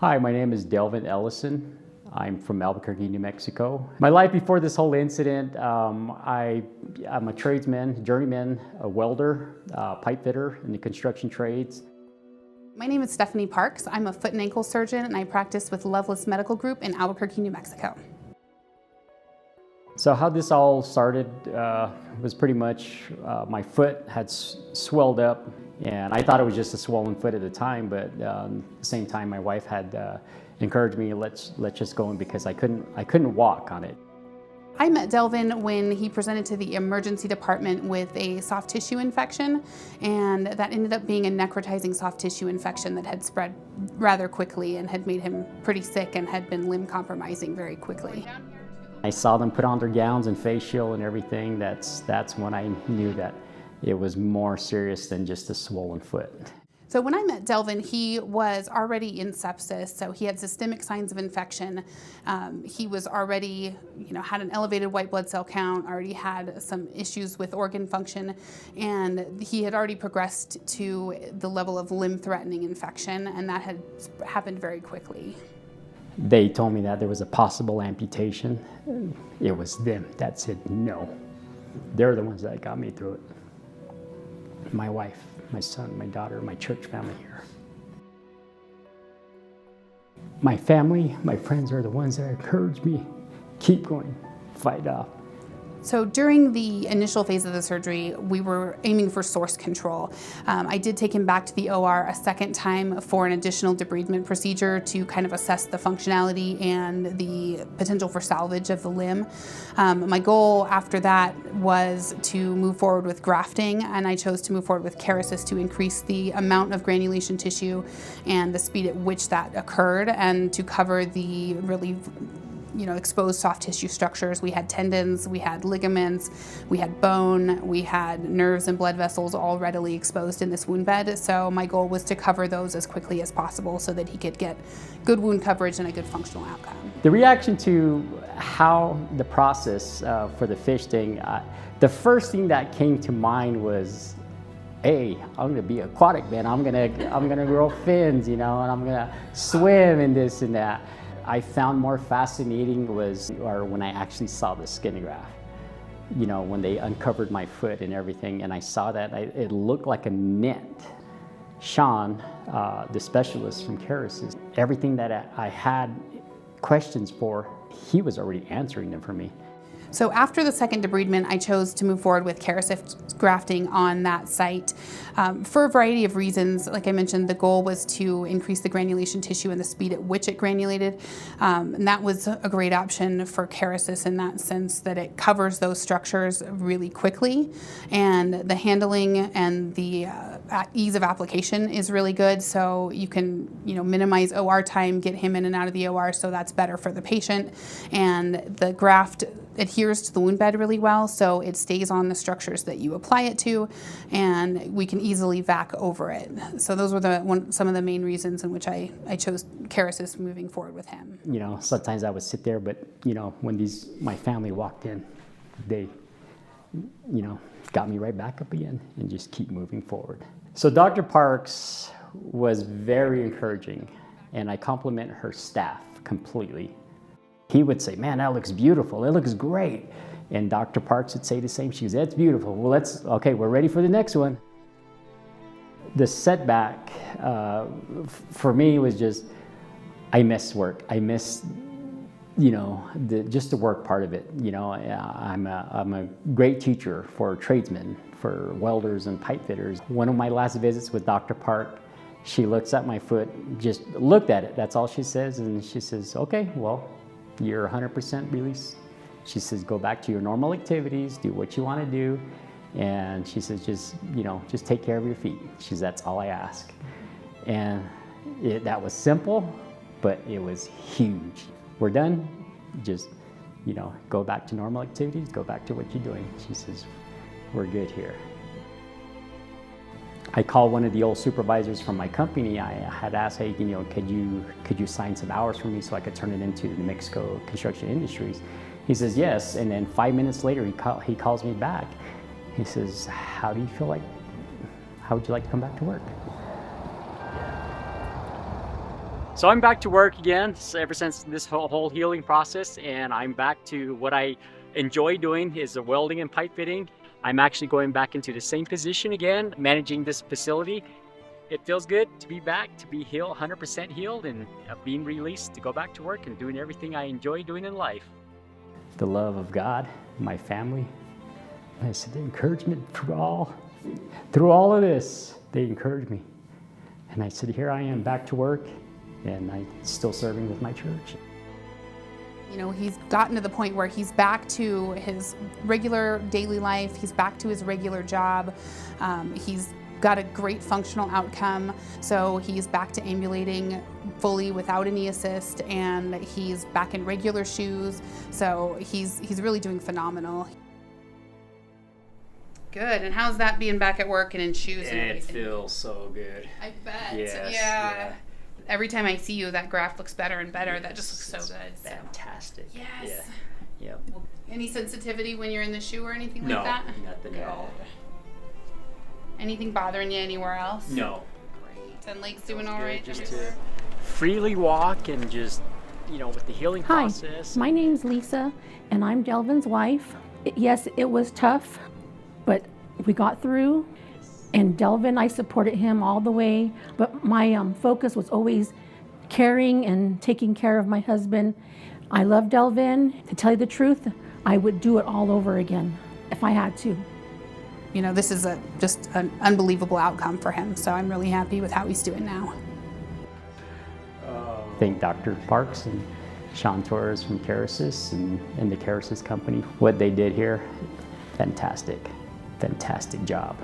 Hi, my name is Delvin Ellison. I'm from Albuquerque, New Mexico. My life before this whole incident, I'm a tradesman, journeyman, a welder, pipe fitter in the construction trades. My name is Stephanie Parks. I'm a foot and ankle surgeon and I practice with Loveless Medical Group in Albuquerque, New Mexico. So how this all started was pretty much my foot had swelled up, and I thought it was just a swollen foot at the time, but at the same time my wife had encouraged me, let's just go in, because I couldn't walk on it. I met Delvin when he presented to the emergency department with a soft tissue infection, and that ended up being a necrotizing soft tissue infection that had spread rather quickly and had made him pretty sick and had been limb compromising very quickly. I saw them put on their gowns and face shield and everything. That's when I knew that it was more serious than just a swollen foot. So when I met Delvin, he was already in sepsis, so he had systemic signs of infection. He was already, had an elevated white blood cell count, already had some issues with organ function, and he had already progressed to the level of limb-threatening infection, and that had happened very quickly. They told me that there was a possible amputation. It was them that said no. They're the ones that got me through it. My wife, my son, my daughter, my church family here. My family, my friends are the ones that encouraged me. Keep going, fight off. So during the initial phase of the surgery, we were aiming for source control. I did take him back to the OR a second time for an additional debridement procedure to kind of assess the functionality and the potential for salvage of the limb. My goal after that was to move forward with grafting, and I chose to move forward with Kerecis to increase the amount of granulation tissue and the speed at which that occurred, and to cover the really exposed soft tissue structures. We had tendons, we had ligaments, we had bone, we had nerves and blood vessels all readily exposed in this wound bed. So my goal was to cover those as quickly as possible so that he could get good wound coverage and a good functional outcome. The reaction to how the process for the fish sting, the first thing that came to mind was, hey, I'm gonna be aquatic, man. I'm gonna grow fins, and I'm gonna swim and this and that. I found more fascinating was when I actually saw the skin graft. When they uncovered my foot and everything, and I saw that, it looked like a net. Sean, the specialist from Kerecis, everything that I had questions for, he was already answering them for me. So after the second debridement, I chose to move forward with Kerecis grafting on that site for a variety of reasons. Like I mentioned, the goal was to increase the granulation tissue and the speed at which it granulated. And that was a great option for Kerecis in that sense that it covers those structures really quickly. And the handling and the ease of application is really good. So you can minimize OR time, get him in and out of the OR, so that's better for the patient. And the graft adheres to the wound bed really well, so it stays on the structures that you apply it to, and we can easily vac over it. So those were some of the main reasons in which I chose Kerecis moving forward with him. Sometimes I would sit there, but when my family walked in, they got me right back up again and just keep moving forward. So Dr. Parks was very encouraging, and I compliment her staff completely. He would say, man, that looks beautiful, it looks great. And Dr. Parks would say the same. She goes, that's beautiful. Well, okay, we're ready for the next one. The setback for me was just, I missed work. I missed, just the work part of it. I'm a great teacher for tradesmen, for welders and pipe fitters. One of my last visits with Dr. Park, she looks at my foot, just looked at it. That's all she says. And she says, okay, well, you're 100% released. She says, go back to your normal activities, do what you want to do. And she says, just take care of your feet. She says, that's all I ask. And that was simple, but it was huge. We're done. Just, go back to normal activities, go back to what you're doing. She says, we're good here. I called one of the old supervisors from my company. I had asked, hey, could you sign some hours for me so I could turn it into the New Mexico construction industries? He says, yes. And then 5 minutes later, he calls me back. He says, how would you like to come back to work? So I'm back to work again ever since this whole healing process, and I'm back to what I enjoy doing is the welding and pipe fitting. I'm actually going back into the same position again, managing this facility. It feels good to be back, to be healed, 100% healed, and being released to go back to work and doing everything I enjoy doing in life. The love of God, my family, I said the encouragement through all of this, they encouraged me. And I said, here I am back to work, and I'm still serving with my church. You know, he's gotten to the point where he's back to his regular daily life. He's back to his regular job. He's got a great functional outcome. So he's back to ambulating fully without any assist, and he's back in regular shoes. So he's really doing phenomenal. Good. And how's that being back at work and in shoes and everything? It feels so good. I bet. Yes, yeah. Every time I see you, that graft looks better and better. That just looks so good. Fantastic. Yes. Yeah. Yep. Any sensitivity when you're in the shoe or anything like that? No, nothing at all. Anything bothering you anywhere else? No. Great. And Lake's doing all right? Just to freely walk and just, with the healing process. Hi, my name's Lisa, and I'm Delvin's wife. Yes, it was tough, but we got through. And Delvin, I supported him all the way, but my focus was always caring and taking care of my husband. I love Delvin. To tell you the truth, I would do it all over again if I had to. This is just an unbelievable outcome for him, so I'm really happy with how he's doing now. Thank Dr. Parks and Sean Torres from Kerecis and the Kerecis company. What they did here, fantastic job.